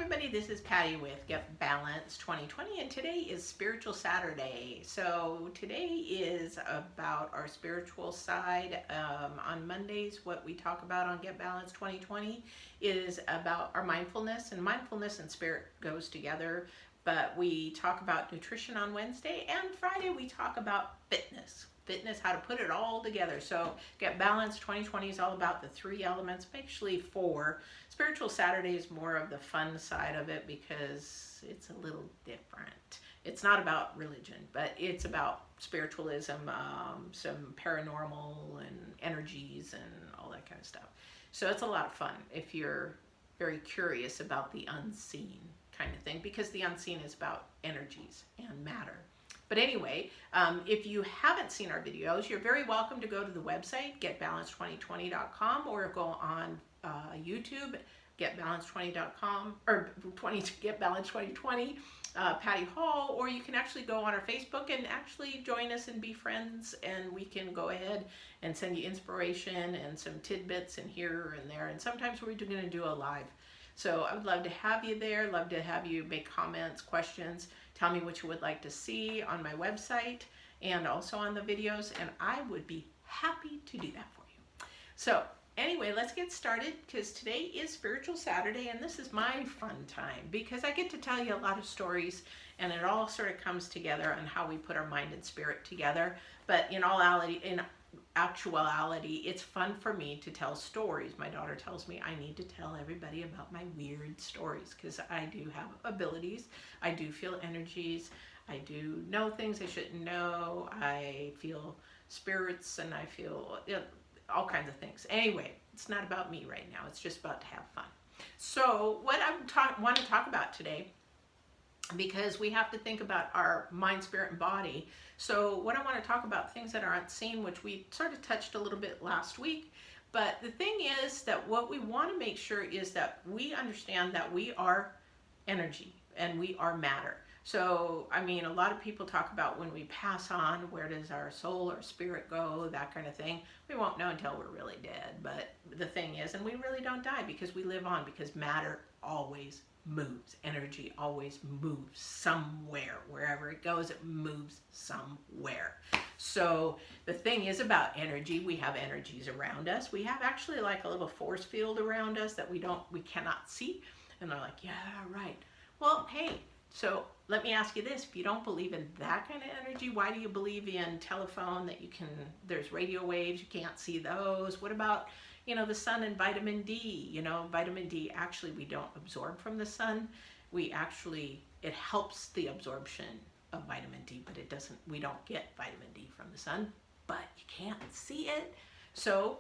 everybody, this is Patty with Get Balanced 2020, and today is Spiritual Saturday. So today is about our spiritual side. On Mondays, what we talk about on Get Balanced 2020 is about our mindfulness, and mindfulness and spirit goes together. But we talk about nutrition on Wednesday, and Friday we talk about fitness. Fitness, how to put it all together. So Get Balanced 2020 is all about the three elements, actually four. Spiritual Saturday is more of the fun side of it because it's a little different. It's not about religion, but it's about spiritualism, some paranormal and energies and all that kind of stuff. So it's a lot of fun if you're very curious about the unseen kind of thing, because the unseen is about energies and matter. But anyway, if you haven't seen our videos, you're very welcome to go to the website, getbalance2020.com, or go on YouTube, getbalance20.com, or getbalance2020, Patty Hall, or you can actually go on our Facebook and actually join us and be friends, and we can go ahead and send you inspiration and some tidbits and here and there, and sometimes we're going to do a live. So I would love to have you there, love to have you make comments, questions, tell me what you would like to see on my website and also on the videos, and I would be happy to do that for you. So anyway, let's get started, because today is Spiritual Saturday, and this is my fun time because I get to tell you a lot of stories, and it all sort of comes together on how we put our mind and spirit together. But in actuality, it's fun for me to tell stories. My daughter tells me I need to tell everybody about my weird stories because I do have abilities. I do feel energies. I do know things I shouldn't know. I feel spirits, and I feel all kinds of things. Anyway, it's not about me right now. It's just about to have fun. So what I want to talk about today, because we have to think about our mind, spirit, and body. So what I want to talk about, things that aren't seen, which we sort of touched a little bit last week. But the thing is that what we want to make sure is that we understand that we are energy and we are matter. So, I mean, a lot of people talk about when we pass on, where does our soul or spirit go, that kind of thing. We won't know until we're really dead. But the thing is, and we really don't die because we live on, because matter always moves. Energy always moves somewhere. Wherever it goes, it moves somewhere. So the thing is about energy, we have energies around us. We have actually like a little force field around us that we cannot see. And they're like, yeah, right. Well, hey, so let me ask you this. If you don't believe in that kind of energy, why do you believe in telephone that there's radio waves, you can't see those? What about, the sun and vitamin D? Vitamin D, actually, we don't absorb from the sun. It helps the absorption of vitamin D, but we don't get vitamin D from the sun, but you can't see it. So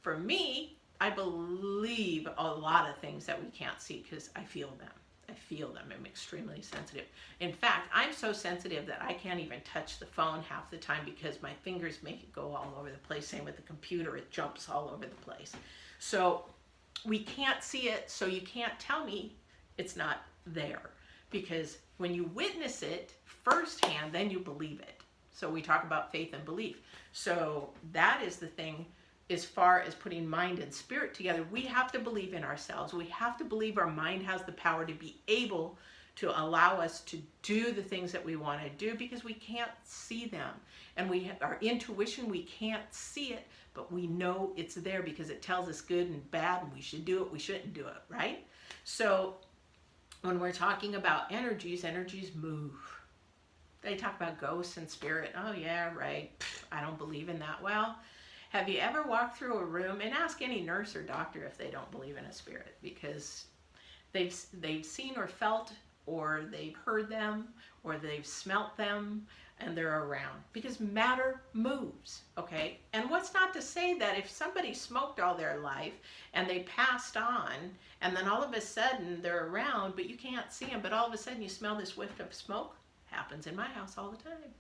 for me, I believe a lot of things that we can't see because I feel them. I'm extremely sensitive. In fact, I'm so sensitive that I can't even touch the phone half the time because my fingers make it go all over the place. Same with the computer, it jumps all over the place. So we can't see it, so you can't tell me it's not there. Because when you witness it firsthand, then you believe it. So we talk about faith and belief. So that is the thing. As far as putting mind and spirit together, we have to believe in ourselves. We have to believe our mind has the power to be able to allow us to do the things that we want to do, because we can't see them. And our intuition, we can't see it, but we know it's there because it tells us good and bad, and we should do it, we shouldn't do it, right? So when we're talking about energies move. They talk about ghosts and spirit. Oh yeah, right. I don't believe in that. Well, have you ever walked through a room, and ask any nurse or doctor if they don't believe in a spirit, because they've seen or felt, or they've heard them, or they've smelt them, and they're around, because matter moves, okay? And what's not to say that if somebody smoked all their life and they passed on, and then all of a sudden they're around, but you can't see them, but all of a sudden you smell this whiff of smoke? Happens in my house all the time.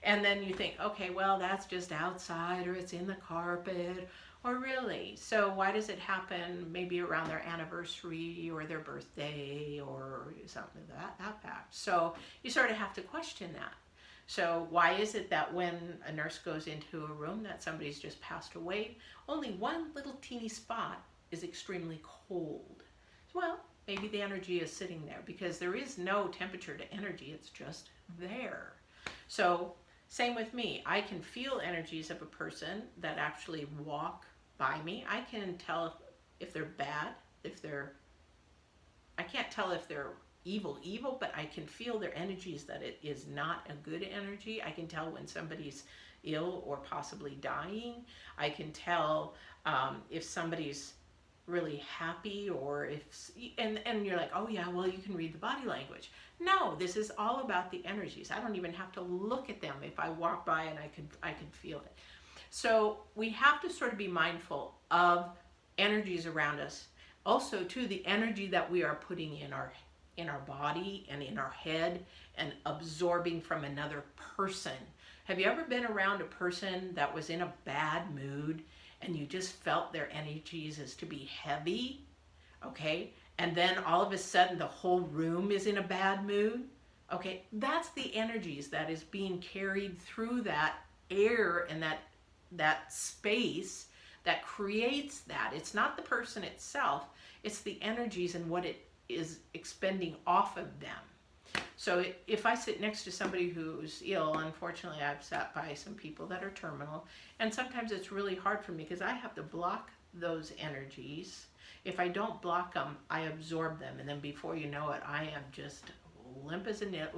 And then you think, okay, well, that's just outside, or it's in the carpet, or really. So why does it happen maybe around their anniversary or their birthday or something like that fact? So you sort of have to question that. So why is it that when a nurse goes into a room that somebody's just passed away, only one little teeny spot is extremely cold? Well, maybe the energy is sitting there, because there is no temperature to energy. It's just there. So same with me. I can feel energies of a person that actually walk by me. I can tell if they're bad, if they're, I can't tell if they're evil, but I can feel their energies, that it is not a good energy. I can tell when somebody's ill or possibly dying. I can tell if somebody's really happy, or if, and you're like, oh yeah, well, you can read the body language. No, this is all about the energies. I don't even have to look at them. If I walk by, and I could feel it. So we have to sort of be mindful of energies around us. Also, too, the energy that we are putting in our body and in our head and absorbing from another person. Have you ever been around a person that was in a bad mood and you just felt their energies as to be heavy? Okay, and then all of a sudden the whole room is in a bad mood. Okay, that's the energies that is being carried through that air and that space that creates that. It's not the person itself, it's the energies and what it is expending off of them. So if I sit next to somebody who's ill, unfortunately I've sat by some people that are terminal, and sometimes it's really hard for me because I have to block those energies. If I don't block them, I absorb them, and then before you know it, I am just limp as a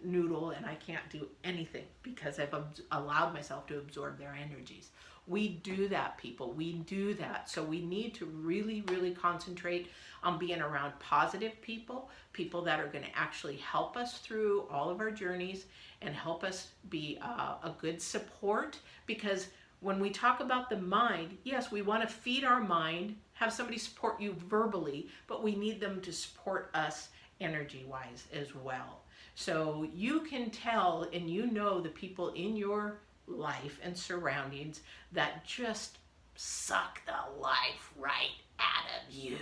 noodle, and I can't do anything because I've allowed myself to absorb their energies. We do that, people. We do that. So we need to really, really concentrate on being around positive people, people that are going to actually help us through all of our journeys and help us be a good support. Because when we talk about the mind, yes, we want to feed our mind, have somebody support you verbally, but we need them to support us energy-wise as well. So you can tell, and you know the people in your life and surroundings that just suck the life right out of you.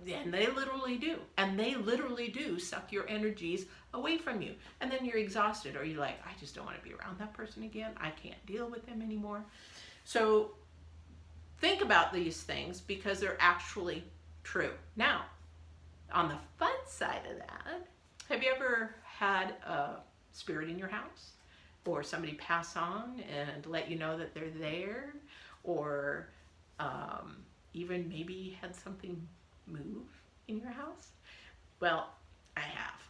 And they literally do. And they literally do suck your energies away from you. And then you're exhausted, or you're like, I just don't want to be around that person again. I can't deal with them anymore. So think about these things because they're actually true. Now, on the fun side of that, have you ever had a spirit in your house? Or somebody pass on and let you know that they're there? Or even maybe had something move in your house? Well, I have.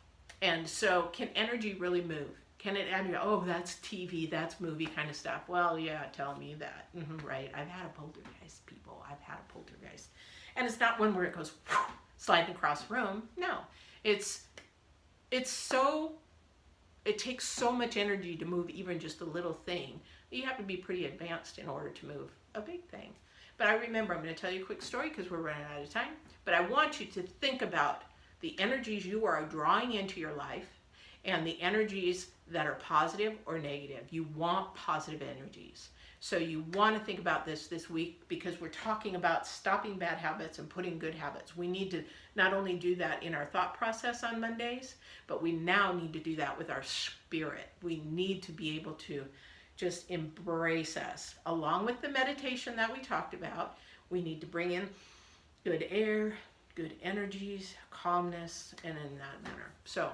And so can energy really move? Can it, oh, that's TV, that's movie kind of stuff. Well, yeah, tell me that. Right. I've had a poltergeist, people. I've had a poltergeist. And it's not one where it goes sliding across the room. No. It's so, it takes so much energy to move even just a little thing. You have to be pretty advanced in order to move a big thing. But I remember, I'm going to tell you a quick story because we're running out of time. But I want you to think about the energies you are drawing into your life and the energies that are positive or negative. You want positive energies. So you want to think about this week, because we're talking about stopping bad habits and putting good habits. We need to not only do that in our thought process on Mondays, but we now need to do that with our spirit. We need to be able to just embrace us. Along with the meditation that we talked about, we need to bring in good air, good energies, calmness, and in that manner. So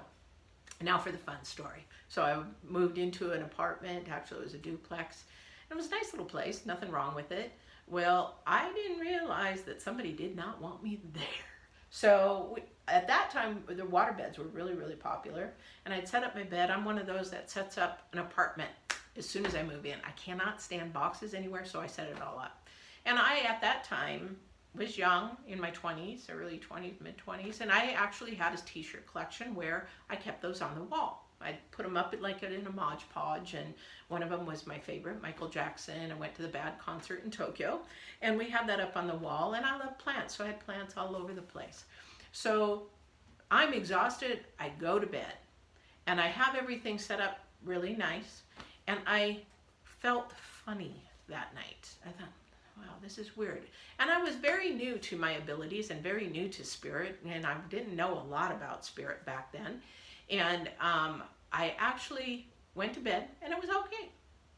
now for the fun story. So I moved into an apartment. Actually, it was a duplex. It was a nice little place, nothing wrong with it. Well, I didn't realize that somebody did not want me there. So at that time, the water beds were really, really popular. And I'd set up my bed. I'm one of those that sets up an apartment as soon as I move in. I cannot stand boxes anywhere, so I set it all up. And I, at that time, was young, in my 20s, early 20s, mid-20s, and I actually had a t-shirt collection where I kept those on the wall. I'd put them up like in a Mod Podge, and one of them was my favorite, Michael Jackson. I went to the Bad concert in Tokyo, and we had that up on the wall, and I love plants, so I had plants all over the place. So I'm exhausted, I go to bed, and I have everything set up really nice, and I felt funny that night. I thought, wow, this is weird. And I was very new to my abilities and very new to spirit, and I didn't know a lot about spirit back then. And I actually went to bed, and it was okay,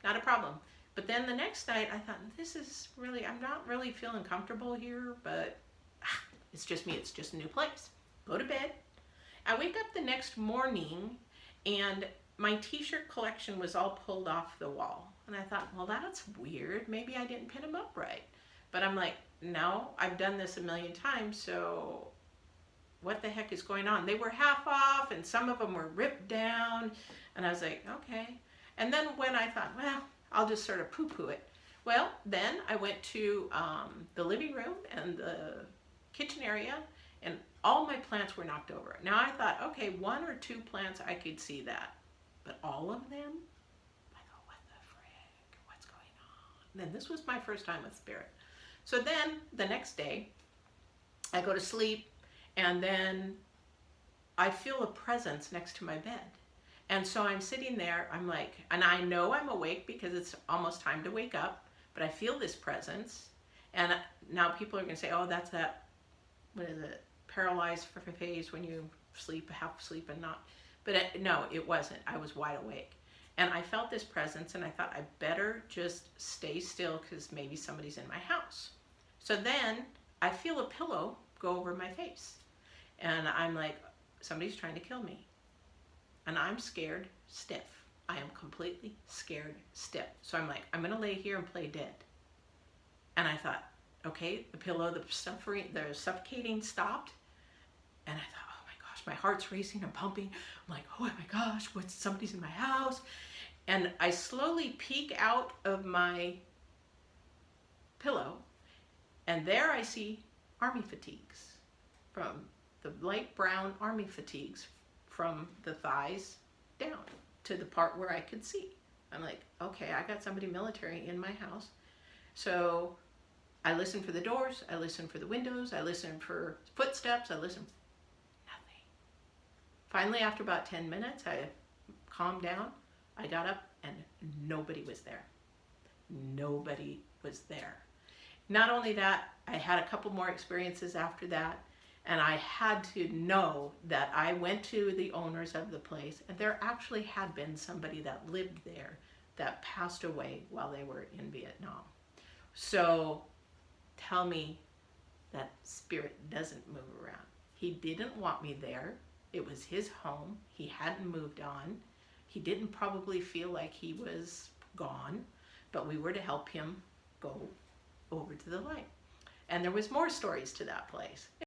not a problem. But then the next night, I thought, this is really, I'm not really feeling comfortable here, but It's just me. It's just a new place. Go to bed. I wake up the next morning and my t-shirt collection was all pulled off the wall. And I thought, well, that's weird. Maybe I didn't pin them up right. But I'm like, no, I've done this a million times, so what the heck is going on? They were half off and some of them were ripped down. And I was like, okay. And then when I thought, well, I'll just sort of poo-poo it. Well, then I went to the living room and the kitchen area, and all my plants were knocked over. Now I thought, okay, 1 or 2 plants, I could see that. But all of them? I go, what the frick? What's going on? And this was my first time with spirit. So then the next day, I go to sleep, and then I feel a presence next to my bed. And so I'm sitting there, I'm like, and I know I'm awake because it's almost time to wake up, but I feel this presence. And now people are going to say, oh, that's that, what is it, paralyzed phase when you sleep, half sleep and not. But no, it wasn't. I was wide awake. And I felt this presence, and I thought I better just stay still because maybe somebody's in my house. So then I feel a pillow go over my face. And I'm like, somebody's trying to kill me. And I'm scared stiff. I am completely scared stiff. So I'm like, I'm going to lay here and play dead. And I thought, okay, the pillow, the suffocating stopped. And I thought, oh my gosh, my heart's racing and pumping. I'm like, oh my gosh, somebody's in my house. And I slowly peek out of my pillow. And there I see army fatigues, from the light brown army fatigues from the thighs down to the part where I could see. I'm like, okay, I got somebody military in my house. So I listen for the doors, I listen for the windows, I listen for footsteps, I listen, nothing. Finally, after about 10 minutes, I calmed down, I got up, and nobody was there. Nobody was there. Not only that, I had a couple more experiences after that, and I had to know that I went to the owners of the place, and there actually had been somebody that lived there that passed away while they were in Vietnam. So tell me that spirit doesn't move around. He didn't want me there. It was his home. He hadn't moved on. He didn't probably feel like he was gone, but we were to help him go over to the light. And there was more stories to that place.